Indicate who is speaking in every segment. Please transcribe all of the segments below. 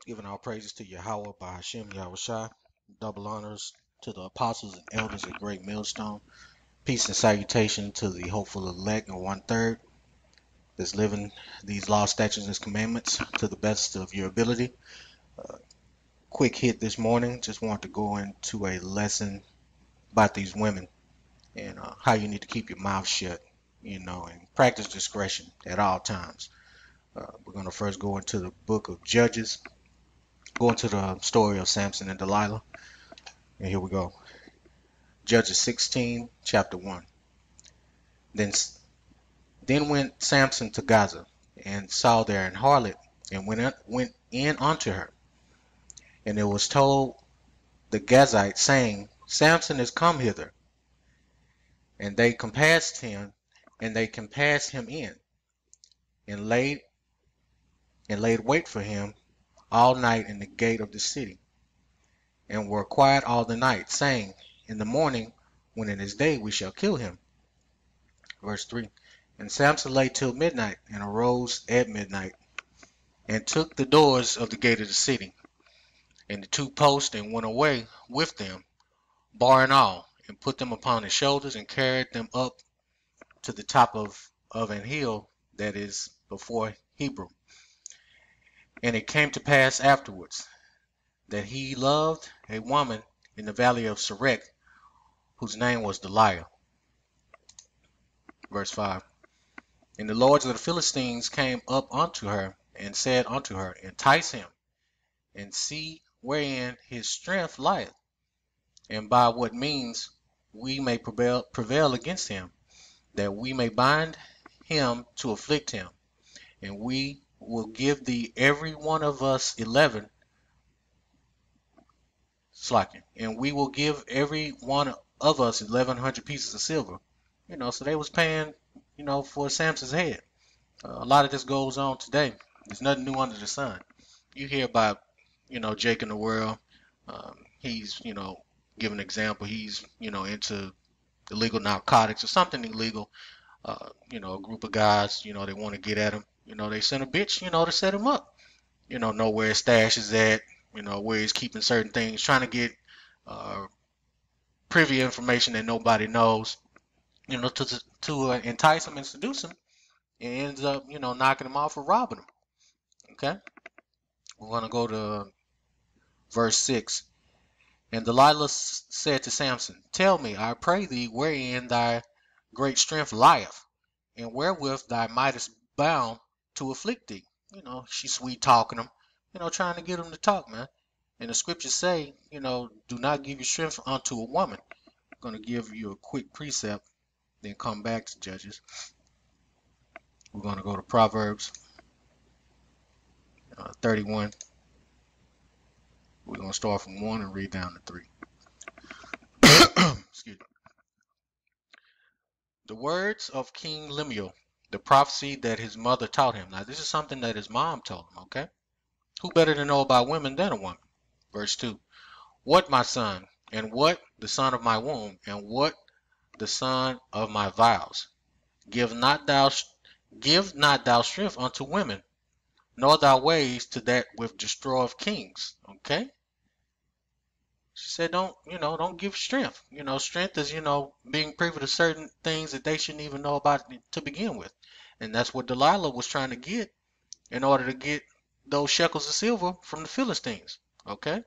Speaker 1: Giving all praises to Yahweh by Hashem Yahushai. Double honors to the apostles and elders at Great Millstone. Peace and salutation to the hopeful elect and 1/3 that's living these law, statutes, and commandments to the best of your ability. Quick hit this morning. Just want to go into a lesson about these women and how you need to keep your mouth shut, and practice discretion at all times. We're going to first go into the book of Judges, go into the story of Samson and Delilah. And here we go. Judges 16, chapter 1. Then went Samson to Gaza, and saw there an harlot, and went in unto her. And it was told the Gazites, saying, Samson is come hither. And they compassed him in, and laid wait for him all night in the gate of the city, and were quiet all the night, saying, in the morning, when it is day, we shall kill him. Verse 3. And Samson lay till midnight, and arose at midnight, and took the doors of the gate of the city, and the two posts, and went away with them, bar and all, and put them upon his shoulders, and carried them up to the top of an hill that is before Hebron. And it came to pass afterwards, that he loved a woman in the valley of Sorek, whose name was Delilah. Verse 5. And the lords of the Philistines came up unto her, and said unto her, Entice him, and see wherein his strength lieth, and by what means we may prevail against him, that we may bind him to afflict him. And we will give thee every one of us 11 slacking, and we will give every one of us 1,100 pieces of silver. So they was paying, for Samson's head. A lot of this goes on today. There's nothing new under the sun. You hear about, Jake in the world. He's, give an example. He's, into illegal narcotics or something illegal. A group of guys, they want to get at him. They send a bitch, to set him up. Know where his stash is at. Where he's keeping certain things, trying to get privy information that nobody knows, to entice him and seduce him, and ends up, knocking him off or robbing him. Okay? We're going to go to verse 6. And Delilah said to Samson, Tell me, I pray thee, wherein thy great strength lieth, and wherewith thy might is bound to afflict thee. She's sweet talking him, trying to get him to talk, man. And the scriptures say, do not give your strength unto a woman. I'm going to give you a quick precept, then come back to Judges. We're going to go to Proverbs 31. We're going to start from 1 and read down to 3. Excuse me. The words of King Lemuel, the prophecy that his mother taught him. Now, this is something that his mom told him, okay? Who better to know about women than a woman? Verse 2. What, my son, and what the son of my womb, and what the son of my vows? Give not thou strength unto women, nor thy ways to that which destroyeth kings. Okay? She said, don't give strength. Strength is, being privy to certain things that they shouldn't even know about to begin with. And that's what Delilah was trying to get in order to get those shekels of silver from the Philistines. Okay?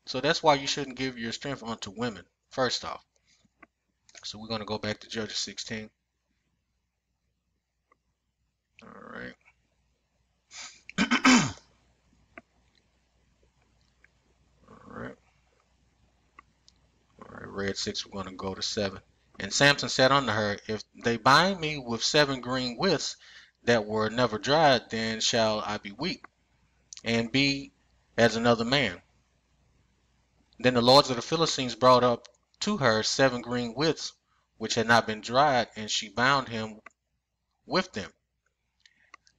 Speaker 1: So that's why you shouldn't give your strength unto women, first off. So we're going to go back to Judges 16. All right. All right, read 6, we're going to go to 7. And Samson said unto her, If they bind me with 7 green withs that were never dried, then shall I be weak, and be as another man. Then the lords of the Philistines brought up to her 7 green withs, which had not been dried, and she bound him with them.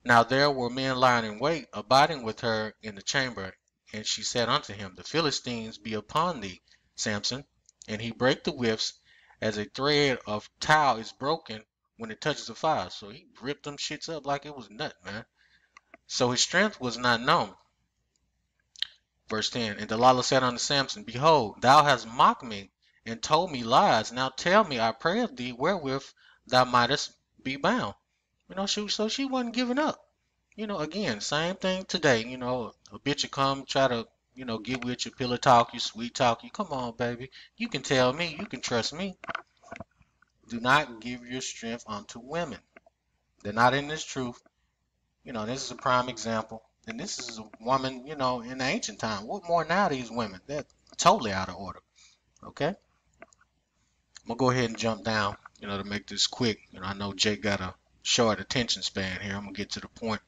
Speaker 1: Now there were men lying in wait, abiding with her in the chamber. And she said unto him, The Philistines be upon thee, Samson. And he brake the withs, as a thread of towel is broken when it touches the fire. So he ripped them shits up like it was nut, man. So his strength was not known. Verse 10, and Delilah said unto Samson, Behold, thou hast mocked me, and told me lies. Now tell me, I pray of thee, wherewith thou mightest be bound. So she wasn't giving up. Again, same thing today. A bitch will come, try to, get with you, pillow talk you, sweet talk you. Come on, baby. You can tell me, you can trust me. Do not give your strength unto women. They're not in this truth. This is a prime example. And this is a woman, in the ancient time. What more now these women? They're totally out of order. Okay? I'm gonna go ahead and jump down, to make this quick. I know Jake got a short attention span here. I'm gonna get to the point.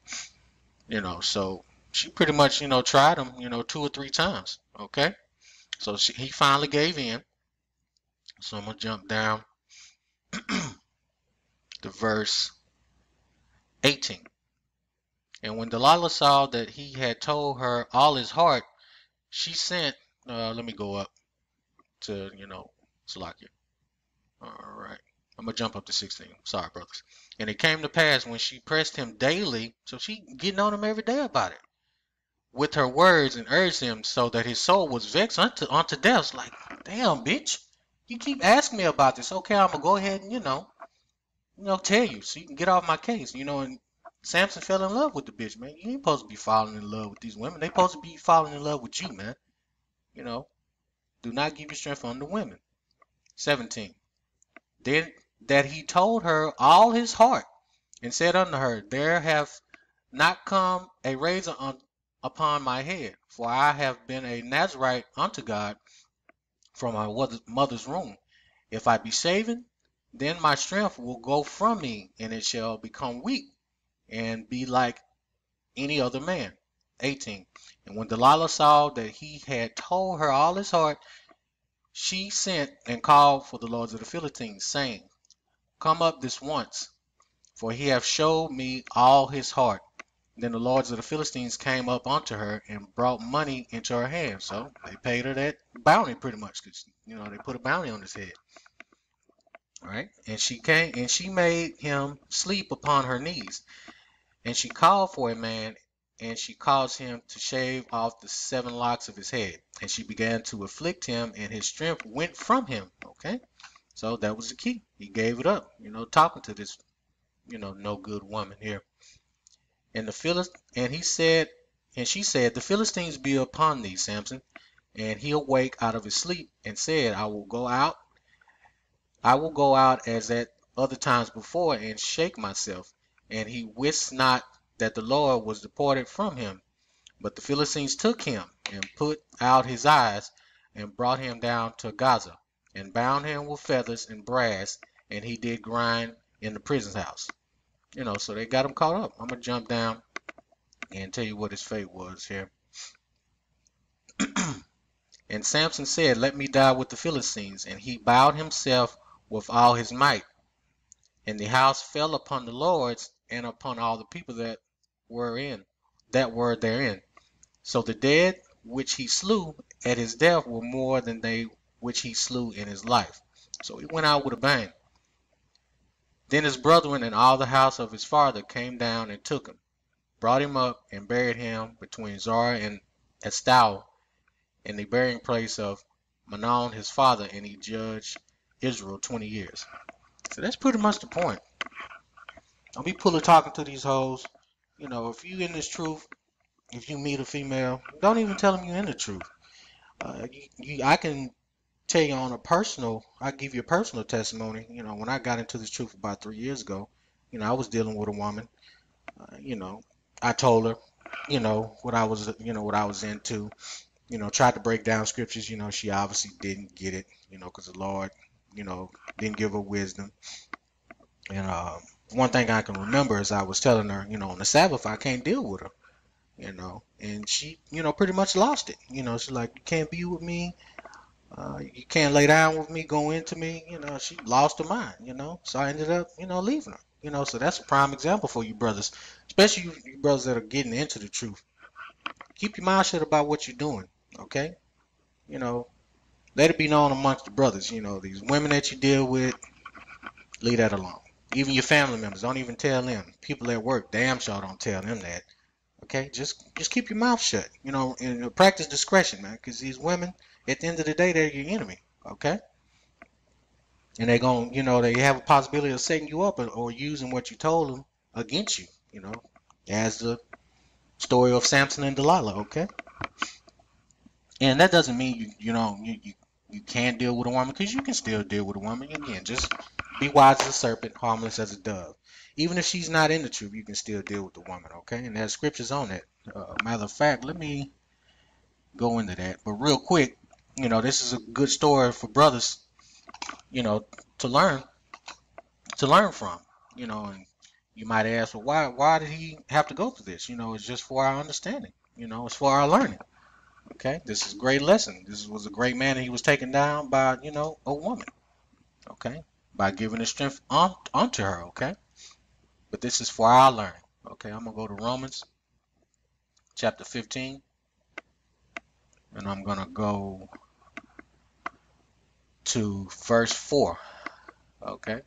Speaker 1: So she pretty much, tried him, 2 or 3 times. Okay? So he finally gave in. So I'm gonna jump down to verse 18. And when Delilah saw that he had told her all his heart, she sent, let me go up to, Salakia. All right. I'm going to jump up to 16. Sorry, brothers. And it came to pass when she pressed him daily, so she getting on him every day about it, with her words and urged him so that his soul was vexed unto death. It's like, damn, bitch, you keep asking me about this. Okay, I'm going to go ahead and, tell you so you can get off my case. And Samson fell in love with the bitch, man. You ain't supposed to be falling in love with these women. They supposed to be falling in love with you, man. Do not give your strength unto women. 17. Then that he told her all his heart, and said unto her, There hath not come a razor upon my head, for I have been a Nazarite unto God from my mother's womb. If I be shaven, then my strength will go from me, and it shall become weak, and be like any other man. 18. And when Delilah saw that he had told her all his heart, she sent and called for the lords of the Philistines, saying, Come up this once, for he hath showed me all his heart. Then the lords of the Philistines came up unto her and brought money into her hand. So they paid her that bounty pretty much, because they put a bounty on his head. All right, and she came and she made him sleep upon her knees, and she called for a man, and she caused him to shave off the 7 locks of his head, and she began to afflict him, and his strength went from him. Okay, so that was the key. He gave it up. Talking to this, no good woman here. And he said, and she said, The Philistines be upon thee, Samson. And he awake out of his sleep, and said, I will go out as at other times before, and shake myself. And he wist not that the Lord was departed from him. But the Philistines took him, and put out his eyes, and brought him down to Gaza, and bound him with feathers and brass, and he did grind in the prison house. So they got him caught up. I'm going to jump down and tell you what his fate was here. And Samson said, Let me die with the Philistines. And he bowed himself with all his might. And the house fell upon the lords and upon all the people that were therein. So the dead which he slew at his death were more than they which he slew in his life. So he went out with a bang. Then his brethren and all the house of his father came down and took him, brought him up, and buried him between Zorah and Estaol, in the burying place of Manon his father, and he judged Israel 20 years. So that's pretty much the point. Don't be talking to these hoes. If you in this truth, if you meet a female, don't even tell them you're in the truth. I can tell you I give you a personal testimony. When I got into this truth about 3 years ago, I was dealing with a woman. I told her, what I was into. Tried to break down scriptures. She obviously didn't get it. Because the Lord, didn't give her wisdom. And one thing I can remember is I was telling her, on the Sabbath I can't deal with her. And she, pretty much lost it. She's like, you can't be with me. You can't lay down with me, go into me. She lost her mind. So I ended up, leaving her. So that's a prime example for you brothers, especially you brothers that are getting into the truth. Keep your mouth shut about what you're doing. Okay. Let it be known amongst the brothers. These women that you deal with, leave that alone. Even your family members, don't even tell them. People at work, damn sure don't tell them that. Okay, just keep your mouth shut. You know, and practice discretion, man, because these women, at the end of the day, they're your enemy. Okay, and they're going, you know, they have a possibility of setting you up or using what you told them against you. You know, as the story of Samson and Delilah. Okay, and that doesn't mean you can't deal with a woman, because you can still deal with a woman. Again, just be wise as a serpent, harmless as a dove. Even if she's not in the truth, you can still deal with the woman. Okay, and there's scriptures on that. Matter of fact, let me go into that. But real quick, you know, this is a good story for brothers, you know, to learn from. You know, and you might ask, well, why did he have to go through this? You know, it's just for our understanding. You know, it's for our learning. Okay, this is a great lesson. This was a great man, and he was taken down by, you know, a woman. Okay, by giving his strength unto her. Okay, but this is for our learning. Okay, I'm gonna go to Romans chapter 15, and I'm gonna go to verse 4. Okay,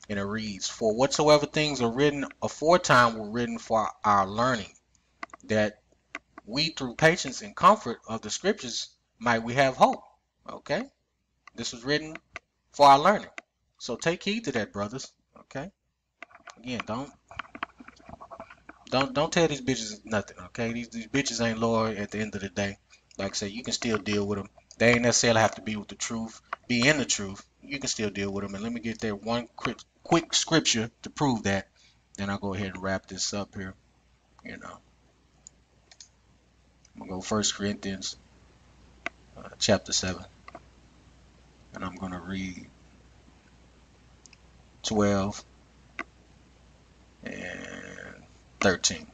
Speaker 1: and it reads, "For whatsoever things are written aforetime were written for our learning, that we through patience and comfort of the scriptures might we have hope." Okay, this was written for our learning. So take heed to that, brothers. Okay. Again, don't tell these bitches nothing. Okay. These bitches ain't loyal at the end of the day. Like I said, you can still deal with them. They ain't necessarily have to be with the truth, be in the truth. You can still deal with them. And let me get there one quick scripture to prove that. Then I'll go ahead and wrap this up here. You know, I'm gonna go First Corinthians chapter 7, and I'm gonna read 12 and 13.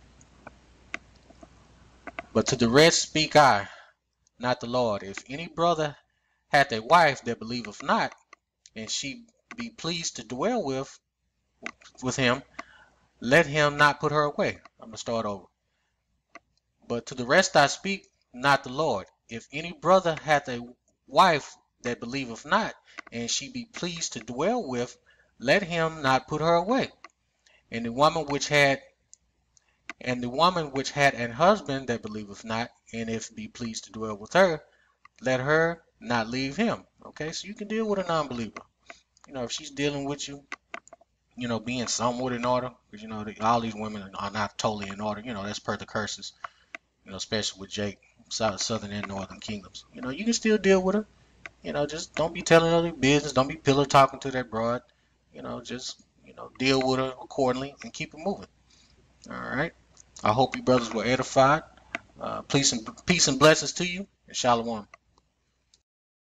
Speaker 1: But to the rest speak I, not the Lord. If any brother hath a wife that believeth not, and she be pleased to dwell with him, let him not put her away. I'm gonna start over. But to the rest I speak, not the Lord. If any brother hath a wife that believeth not, and she be pleased to dwell with, let him not put her away. And the woman which had an husband that believeth not, and if be pleased to dwell with her, let her not leave him. Okay, so you can deal with a non-believer. You know, if she's dealing with you, you know, being somewhat in order, because you know all these women are not totally in order. You know, that's per the curses. You know, especially with Jake, southern and northern kingdoms. You know, you can still deal with her. You know, just don't be telling other business. Don't be pillow talking to that broad. You know, just deal with her accordingly and keep it moving. All right. I hope you brothers were edified. Peace and blessings to you. And shalom.